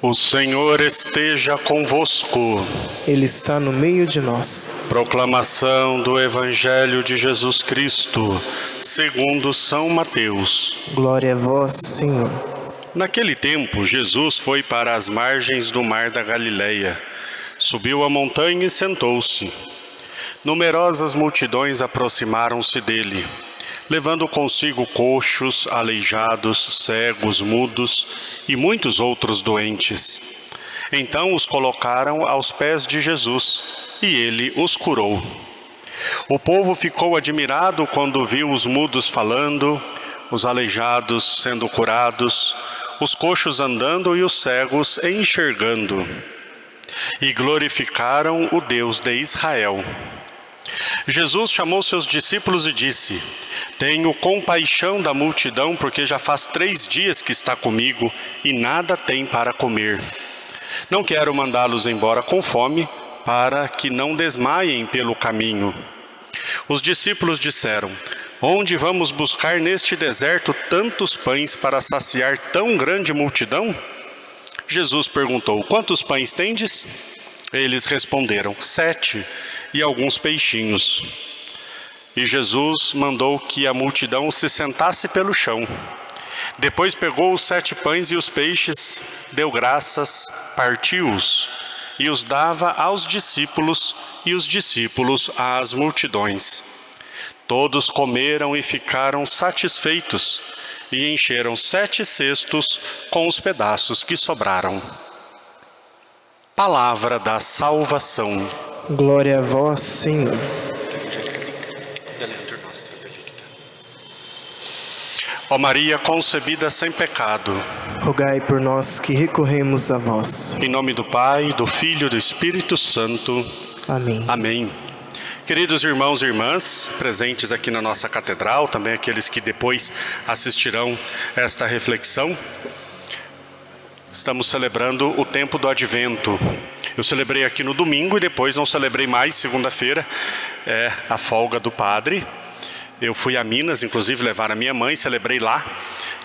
O Senhor esteja convosco. Ele está no meio de nós. Proclamação do Evangelho de Jesus Cristo, segundo São Mateus. Glória a vós, Senhor. Naquele tempo, Jesus foi para as margens do mar da Galileia. Subiu a montanha e sentou-se. Numerosas multidões aproximaram-se dele, levando consigo coxos, aleijados, cegos, mudos e muitos outros doentes. Então os colocaram aos pés de Jesus, e ele os curou. O povo ficou admirado quando viu os mudos falando, os aleijados sendo curados, os coxos andando e os cegos enxergando. E glorificaram o Deus de Israel. Jesus chamou seus discípulos e disse: Tenho compaixão da multidão, porque já faz 3 dias que está comigo e nada tem para comer. Não quero mandá-los embora com fome, para que não desmaiem pelo caminho. Os discípulos disseram: Onde vamos buscar neste deserto tantos pães para saciar tão grande multidão? Jesus perguntou: Quantos pães tendes? Eles responderam: 7, e alguns peixinhos. E Jesus mandou que a multidão se sentasse pelo chão. Depois pegou os 7 pães e os peixes, deu graças, partiu-os e os dava aos discípulos, e os discípulos às multidões. Todos comeram e ficaram satisfeitos, e encheram 7 cestos com os pedaços que sobraram. Palavra da salvação. Glória a vós, Senhor. Ó Maria concebida sem pecado, Rogai por nós que recorremos a vós. em nome do Pai, do Filho e do Espírito Santo. Amém. Amém. Queridos irmãos e irmãs, presentes aqui na nossa catedral, também aqueles que depois assistirão esta reflexão, estamos celebrando o tempo do Advento. Eu celebrei aqui no domingo e depois não celebrei mais, segunda-feira, é a folga do padre. Eu fui a Minas, inclusive levar a minha mãe, celebrei lá,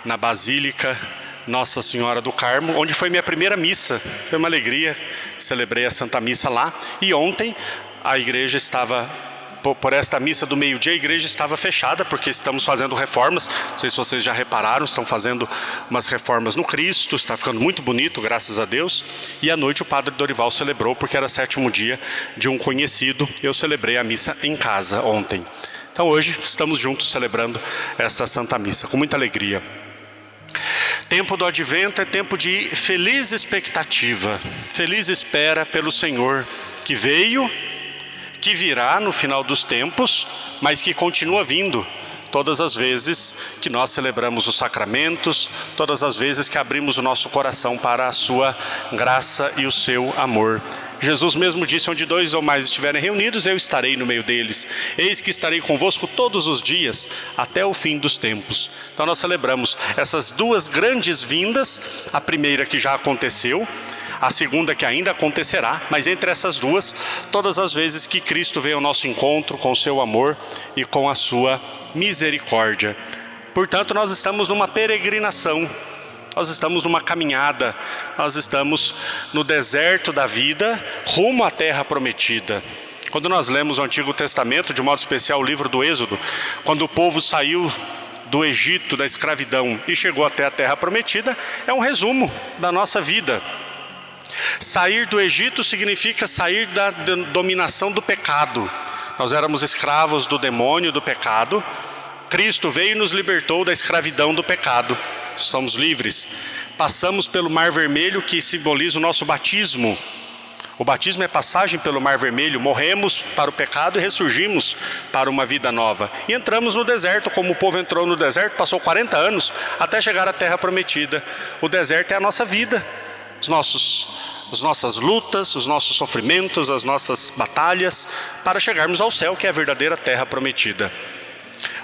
na Basílica Nossa Senhora do Carmo, onde foi minha primeira missa. Foi uma alegria, celebrei a Santa Missa lá. E ontem a igreja estava, por esta missa do meio-dia, a igreja estava fechada, porque estamos fazendo reformas. Não sei se vocês já repararam, estão fazendo umas reformas no Cristo, está ficando muito bonito, graças a Deus. E à noite o padre Dorival celebrou, porque era 7º dia de um conhecido. Eu celebrei a missa em casa ontem. Então hoje estamos juntos celebrando essa Santa Missa, com muita alegria. Tempo do Advento é tempo de feliz expectativa, feliz espera pelo Senhor, que veio, que virá no final dos tempos, mas que continua vindo todas as vezes que nós celebramos os sacramentos, todas as vezes que abrimos o nosso coração para a sua graça e o seu amor. Jesus mesmo disse: onde 2 ou mais estiverem reunidos, eu estarei no meio deles. Eis que estarei convosco todos os dias, até o fim dos tempos. Então nós celebramos essas 2 grandes vindas, a primeira que já aconteceu, a segunda que ainda acontecerá, mas entre essas 2, todas as vezes que Cristo veio ao nosso encontro com o seu amor e com a sua misericórdia. Portanto, nós estamos numa peregrinação, nós estamos numa caminhada, nós estamos no deserto da vida, rumo à terra prometida. Quando nós lemos o Antigo Testamento, de modo especial o livro do Êxodo, quando o povo saiu do Egito, da escravidão, e chegou até a terra prometida, é um resumo da nossa vida. Sair do Egito significa sair da dominação do pecado. Nós éramos escravos do demônio, do pecado. Cristo veio e nos libertou da escravidão do pecado. Somos livres. Passamos pelo Mar Vermelho, que simboliza o nosso batismo. O batismo é passagem pelo Mar Vermelho. Morremos para o pecado e ressurgimos para uma vida nova. E entramos no deserto, como o povo entrou no deserto, passou 40 anos até chegar à terra prometida. O deserto é a nossa vida. As nossas lutas, os nossos sofrimentos, as nossas batalhas, para chegarmos ao céu, que é a verdadeira terra prometida.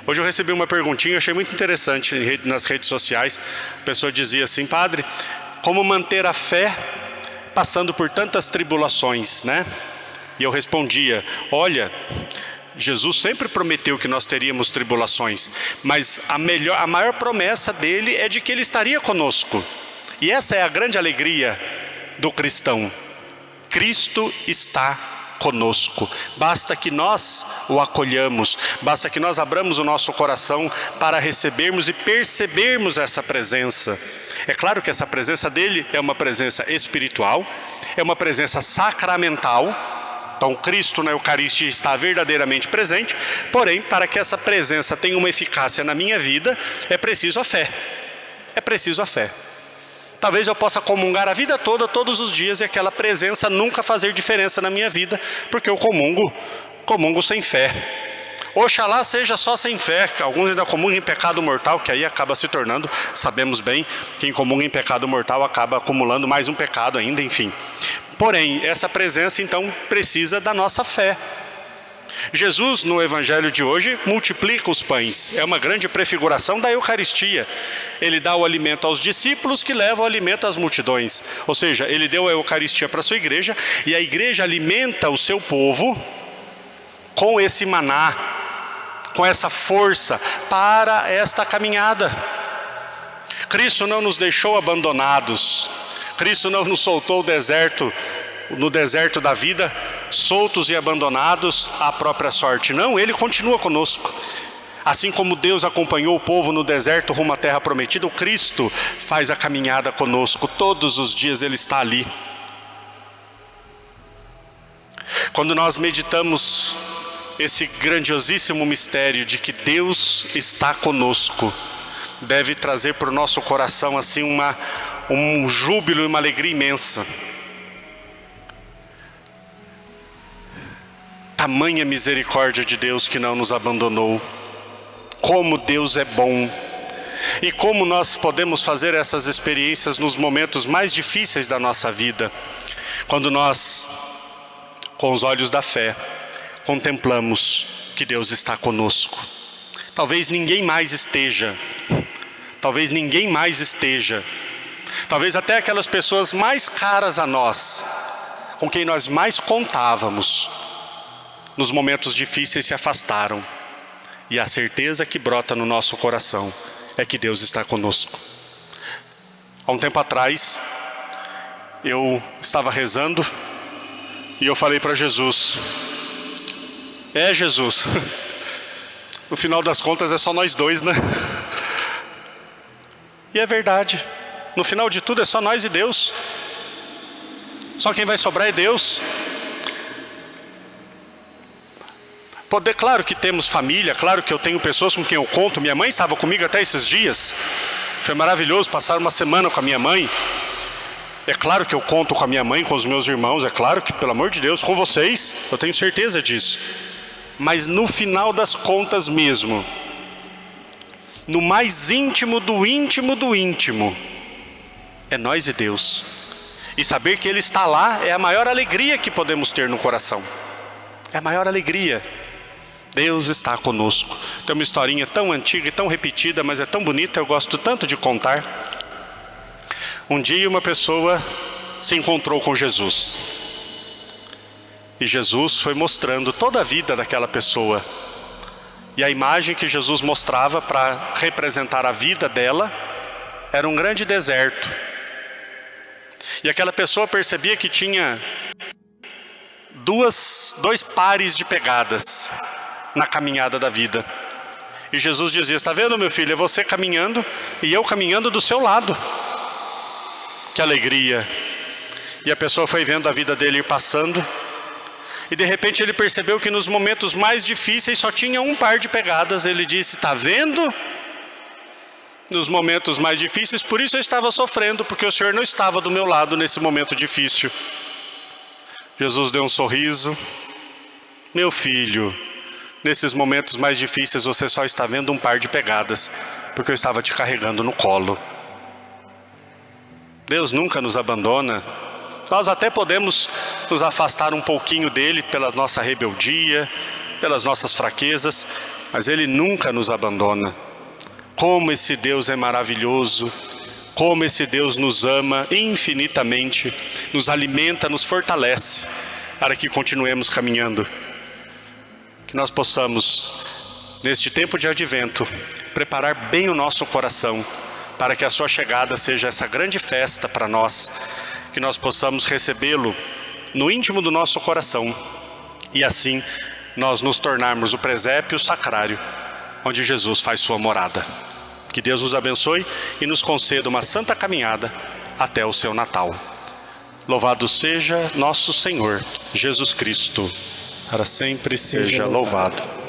Hoje eu recebi uma perguntinha, achei muito interessante nas redes sociais. A pessoa dizia assim: padre, como manter a fé passando por tantas tribulações, né? E eu respondia: olha, Jesus sempre prometeu que nós teríamos tribulações, mas a maior promessa dele é de que ele estaria conosco. E essa é a grande alegria do cristão. Cristo está conosco. Basta que nós o acolhamos, basta que nós abramos o nosso coração para recebermos e percebermos essa presença. É claro que essa presença dele é uma presença espiritual, é uma presença sacramental. Então Cristo na Eucaristia está verdadeiramente presente, porém, para que essa presença tenha uma eficácia na minha vida, é preciso a fé. É preciso a fé. Talvez eu possa comungar a vida toda, todos os dias, e aquela presença nunca fazer diferença na minha vida, porque eu comungo sem fé. Oxalá seja só sem fé, que alguns ainda comungam em pecado mortal, que aí acaba se tornando, sabemos bem, quem comunga em pecado mortal acaba acumulando mais um pecado ainda, enfim. Porém, essa presença então precisa da nossa fé. Jesus, no Evangelho de hoje, multiplica os pães. É uma grande prefiguração da Eucaristia. Ele dá o alimento aos discípulos, que levam o alimento às multidões. Ou seja, ele deu a Eucaristia para a sua igreja, e a igreja alimenta o seu povo com esse maná, com essa força para esta caminhada. Cristo não nos deixou abandonados. Cristo não nos soltou no deserto da vida, soltos e abandonados à própria sorte. Não, ele continua conosco. Assim como Deus acompanhou o povo no deserto rumo à terra prometida, o Cristo faz a caminhada conosco. Todos os dias ele está ali. Quando nós meditamos esse grandiosíssimo mistério de que Deus está conosco, deve trazer para o nosso coração assim um júbilo e uma alegria imensa. Tamanha misericórdia de Deus que não nos abandonou. Como Deus é bom. E como nós podemos fazer essas experiências nos momentos mais difíceis da nossa vida. Quando nós, com os olhos da fé, contemplamos que Deus está conosco. Talvez ninguém mais esteja. Talvez ninguém mais esteja. Talvez até aquelas pessoas mais caras a nós, com quem nós mais contávamos, nos momentos difíceis se afastaram. E a certeza que brota no nosso coração é que Deus está conosco. Há um tempo atrás, eu estava rezando e eu falei para Jesus: Jesus, no final das contas é só nós dois, né? E é verdade, no final de tudo é só nós e Deus. Só quem vai sobrar é Deus. Claro que temos família, claro que eu tenho pessoas com quem eu conto. Minha mãe estava comigo até esses dias. Foi maravilhoso passar uma semana com a minha mãe. É claro que eu conto com a minha mãe, com os meus irmãos. É claro que, pelo amor de Deus, com vocês, eu tenho certeza disso. Mas no final das contas mesmo, no mais íntimo do íntimo do íntimo, é nós e Deus. E saber que Ele está lá é a maior alegria que podemos ter no coração. É a maior alegria. Deus está conosco. Tem uma historinha tão antiga e tão repetida, mas é tão bonita, eu gosto tanto de contar. Um dia uma pessoa se encontrou com Jesus. E Jesus foi mostrando toda a vida daquela pessoa. E a imagem que Jesus mostrava para representar a vida dela era um grande deserto. E aquela pessoa percebia que tinha dois pares de pegadas na caminhada da vida. E Jesus dizia: está vendo, meu filho, é você caminhando e eu caminhando do seu lado. Que alegria. E a pessoa foi vendo a vida dele ir passando, e de repente ele percebeu que nos momentos mais difíceis só tinha um par de pegadas. Ele disse: está vendo? Nos momentos mais difíceis, por isso eu estava sofrendo, porque o Senhor não estava do meu lado nesse momento difícil. Jesus deu um sorriso: meu filho, nesses momentos mais difíceis você só está vendo um par de pegadas, porque eu estava te carregando no colo. Deus nunca nos abandona. Nós até podemos nos afastar um pouquinho dele pela nossa rebeldia, pelas nossas fraquezas, mas Ele nunca nos abandona. Como esse Deus é maravilhoso, como esse Deus nos ama infinitamente, nos alimenta, nos fortalece, para que continuemos caminhando. Que nós possamos, neste tempo de advento, preparar bem o nosso coração, para que a sua chegada seja essa grande festa para nós. que nós possamos recebê-lo no íntimo do nosso coração e assim nós nos tornarmos o presépio sacrário onde Jesus faz sua morada. Que Deus nos abençoe e nos conceda uma santa caminhada até o seu Natal. Louvado seja nosso Senhor Jesus Cristo, para sempre seja louvado.